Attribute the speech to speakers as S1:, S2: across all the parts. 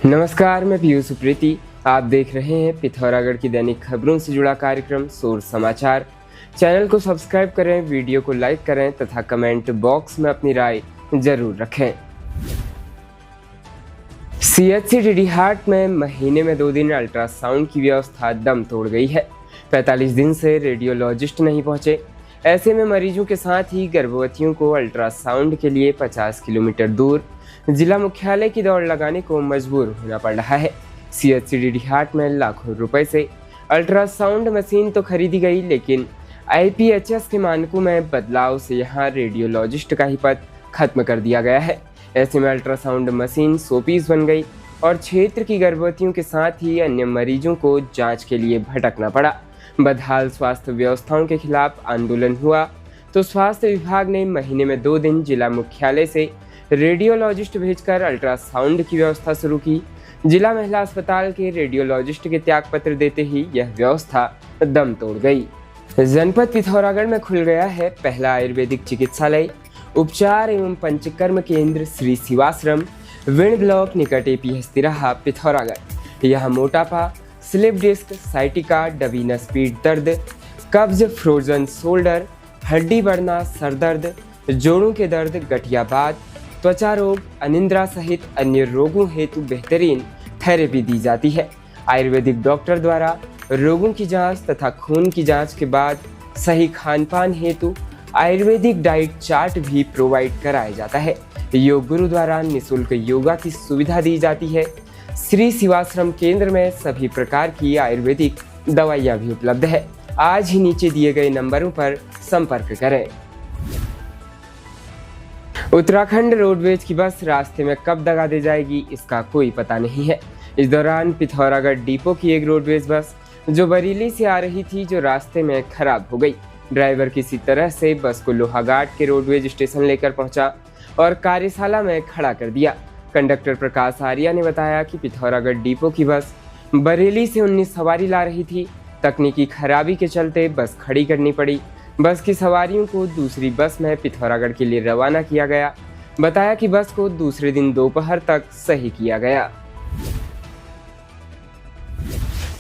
S1: नमस्कार, मैं पीयूष सुप्रीति। आप देख रहे हैं पिथौरागढ़ की दैनिक खबरों से जुड़ा कार्यक्रम सोर समाचार। चैनल को सब्सक्राइब करें, वीडियो को लाइक करें तथा कमेंट बॉक्स में अपनी राय जरूर रखें। सीएचसी डीडीहाट में महीने में 2 दिन अल्ट्रासाउंड की व्यवस्था दम तोड़ गई है। 45 दिन से रेडियोलॉजिस्ट नहीं पहुंचे। ऐसे में मरीजों के साथ ही गर्भवतियों को अल्ट्रासाउंड के लिए 50 किलोमीटर दूर जिला मुख्यालय की दौड़ लगाने को मजबूर होना पड़ रहा है। सीएचसी डीडीहाट में लाखों रुपए से अल्ट्रासाउंड मशीन तो खरीदी गई, लेकिन आईपीएचएस के मानकों में बदलाव से यहां रेडियोलॉजिस्ट का ही पद खत्म कर दिया गया है। ऐसे में अल्ट्रासाउंड मशीन 100 पीस बन गई और क्षेत्र की गर्भवतियों के साथ ही अन्य मरीजों को जांच के लिए भटकना पड़ा। बदहाल स्वास्थ्य व्यवस्थाओं के खिलाफ आंदोलन हुआ तो स्वास्थ्य विभाग ने महीने में 2 दिन जिला मुख्यालय से रेडियोलॉजिस्ट भेजकर अल्ट्रासाउंड की व्यवस्था शुरू की। जिला महिला अस्पताल के रेडियोलॉजिस्ट के त्यागपत्र देते ही यह व्यवस्था दम तोड़ गई। जनपद पिथौरागढ़ में खुल गया है पहला आयुर्वेदिक चिकित्सालय। उपचार एवं पंचकर्म केंद्र श्री शिवाश्रम विण ब्लॉक निकट एपी हस्तिराहा पिथौरागढ़। यह मोटापा, स्लिप डिस्क, साइटिका, डबी नस पीठ दर्द, कब्ज, फ्रोजन शोल्डर, हड्डी बढ़ना, सर दर्द, जोड़ों के दर्द, गठियाबात, त्वचा रोग, अनिद्रा सहित अन्य रोगों हेतु बेहतरीन थेरेपी दी जाती है। आयुर्वेदिक डॉक्टर द्वारा रोगों की जांच तथा खून की जांच के बाद सही खान पान हेतु आयुर्वेदिक डाइट चार्ट भी प्रोवाइड कराया जाता है। योग गुरु द्वारा निःशुल्क योगा की सुविधा दी जाती है। श्री शिवाश्रम केंद्र में सभी प्रकार की आयुर्वेदिक दवाइयाँ भी उपलब्ध है। आज ही नीचे दिए गए नंबरों पर संपर्क करें। उत्तराखंड रोडवेज की बस रास्ते में कब दगा दे जाएगी, इसका कोई पता नहीं है। इस दौरान पिथौरागढ़ डिपो की एक रोडवेज बस जो बरेली से आ रही थी, जो रास्ते में खराब हो गई। ड्राइवर किसी तरह से बस को लोहाघाट के रोडवेज स्टेशन लेकर पहुंचा और कार्यशाला में खड़ा कर दिया। कंडक्टर प्रकाश आर्या ने बताया कि पिथौरागढ़ डिपो की बस बरेली से 19 सवारी ला रही थी। तकनीकी खराबी के चलते बस खड़ी करनी पड़ी। बस की सवारियों को दूसरी बस में पिथौरागढ़ के लिए रवाना किया गया। बताया कि बस को दूसरे दिन दोपहर तक सही किया गया।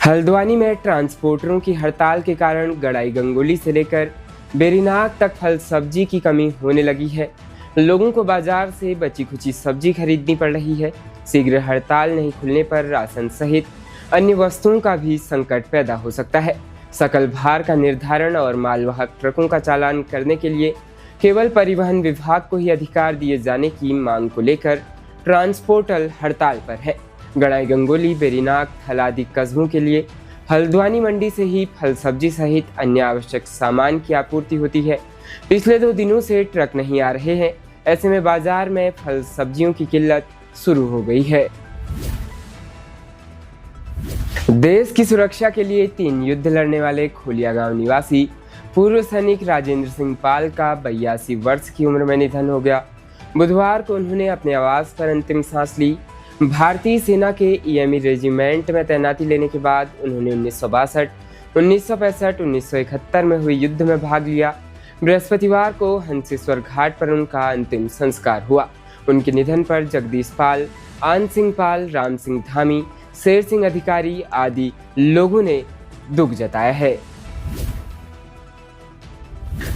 S1: हल्द्वानी में ट्रांसपोर्टरों की हड़ताल के कारण गड़ाई गंगोली से लेकर बेरीनाग तक फल सब्जी की कमी होने लगी है। लोगों को बाजार से बची खुची सब्जी खरीदनी पड़ रही है। शीघ्र हड़ताल नहीं खुलने पर राशन सहित अन्य वस्तुओं का भी संकट पैदा हो सकता है। सकल भार का निर्धारण और मालवाहक ट्रकों का चालान करने के लिए केवल परिवहन विभाग को ही अधिकार दिए जाने की मांग को लेकर ट्रांसपोर्टर हड़ताल पर है। गड़ाई गंगोली, बेरीनाग, थल आदि कस्बों के लिए हल्द्वानी मंडी से ही फल सब्जी सहित अन्य आवश्यक सामान की आपूर्ति होती है। पिछले 2 दिनों से ट्रक नहीं आ रहे हैं। ऐसे में बाजार में फल सब्जियों की किल्लत शुरू हो गई है। देश की सुरक्षा के लिए 3 युद्ध लड़ने वाले खोलिया गांव निवासी पूर्व सैनिक राजेंद्र सिंह पाल का 82 वर्ष की उम्र में निधन हो गया। बुधवार को उन्होंने अपने आवास पर अंतिम सांस ली। भारतीय सेना के ईएमई रेजिमेंट में तैनाती लेने के बाद उन्होंने 1962, 1965, 1971 में हुए युद्ध में भाग लिया। बृहस्पतिवार को हंसेश्वर घाट पर उनका अंतिम संस्कार हुआ। उनके निधन पर जगदीश पाल, आन सिंह पाल, राम सिंह धामी, शेर सिंह अधिकारी आदि लोगों ने दुख जताया है।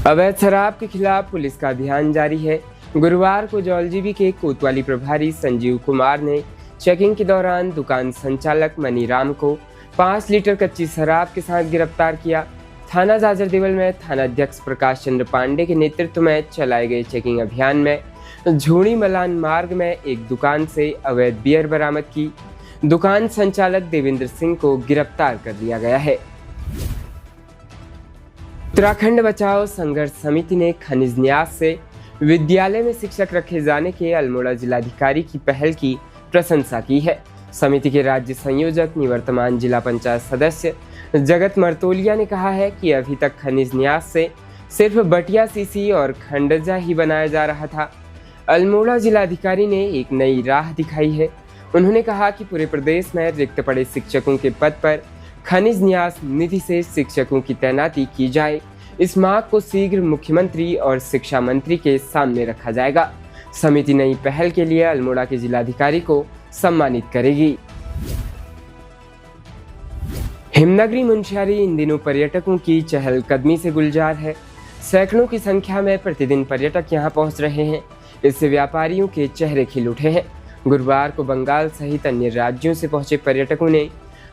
S1: अवैध शराब के खिलाफ पुलिस का अभियान जारी है। गुरुवार को जौलजीबी के कोतवाली प्रभारी संजीव कुमार ने चेकिंग के दौरान दुकान संचालक मनीराम को 5 लीटर कच्ची शराब के साथ गिरफ्तार किया। थाना जाजर देवल में थानाध्यक्ष प्रकाश चंद्र पांडे के नेतृत्व में चलाए गए चेकिंग अभियान में झूड़ी मलान मार्ग में एक दुकान से अवैध बियर बरामद की। दुकान संचालक देवेंद्र सिंह को गिरफ्तार कर लिया गया है। उत्तराखंड बचाओ संघर्ष समिति ने खनिज न्यास से विद्यालय में शिक्षक रखे जाने के अल्मोड़ा जिलाधिकारी की पहल की प्रशंसा की है। समिति के राज्य संयोजक निवर्तमान जिला पंचायत सदस्य जगत मर्तोलिया ने कहा है कि अभी तक खनिज न्यास से सिर्फ बटिया सीसी और खंडजा ही बनाया जा रहा था। अल्मोड़ा जिलाधिकारी ने एक नई राह दिखाई है। उन्होंने कहा कि पूरे प्रदेश में रिक्त पड़े शिक्षकों के पद पर खनिज न्यास निधि से शिक्षकों की तैनाती की जाए। इस मांग को शीघ्र मुख्यमंत्री और शिक्षा मंत्री के सामने रखा जाएगा। समिति नई पहल के लिए अल्मोड़ा के जिलाधिकारी को सम्मानित करेगी। हिमनगरी मुंशियारी इन दिनों पर्यटकों की चहलकदमी से गुलजार है। सैकड़ों की संख्या में प्रतिदिन पर्यटक यहां पहुंच रहे हैं। इससे व्यापारियों के चेहरे खिल उठे हैं। गुरुवार को बंगाल सहित अन्य राज्यों से पहुंचे पर्यटकों ने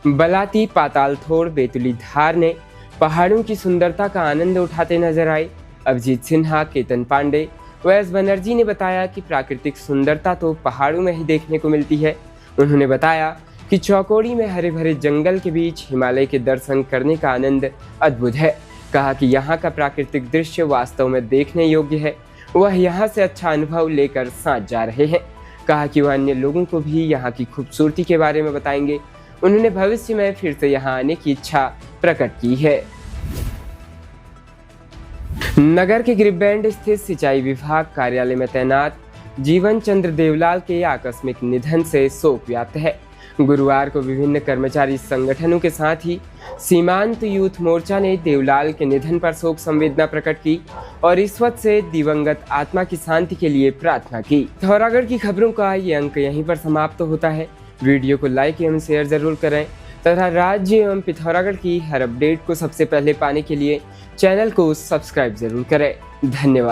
S1: बलाती, पातालथोड़, बेतुली धार ने पहाड़ों की सुंदरता का आनंद उठाते नजर आए। अभिजीत सिन्हा, केतन पांडे व एस बनर्जी ने बताया कि प्राकृतिक सुंदरता तो पहाड़ों में ही देखने को मिलती है। उन्होंने बताया कि चौकोड़ी में हरे भरे जंगल के बीच हिमालय के दर्शन करने का आनंद अद्भुत है। कहा कि यहाँ का प्राकृतिक दृश्य वास्तव में देखने योग्य है। वह यहाँ से अच्छा अनुभव लेकर साथ जा रहे हैं। कहा कि वह अन्य लोगों को भी यहाँ की खूबसूरती के बारे में बताएंगे। उन्होंने भविष्य में फिर से यहाँ आने की इच्छा प्रकट की है। नगर के गिरिबैंड स्थित सिंचाई विभाग कार्यालय में तैनात जीवन चंद्र देवलाल के आकस्मिक निधन से शोक व्याप्त है। गुरुवार को विभिन्न कर्मचारी संगठनों के साथ ही सीमांत यूथ मोर्चा ने देवलाल के निधन पर शोक संवेदना प्रकट की और ईश्वर से दिवंगत आत्मा की शांति के लिए प्रार्थना की। पिथौरागढ़ की खबरों का ये अंक यहीं पर समाप्त होता है। वीडियो को लाइक एवं शेयर जरूर करें तथा राज्य एवं पिथौरागढ़ की हर अपडेट को सबसे पहले पाने के लिए चैनल को सब्सक्राइब जरूर करें। धन्यवाद।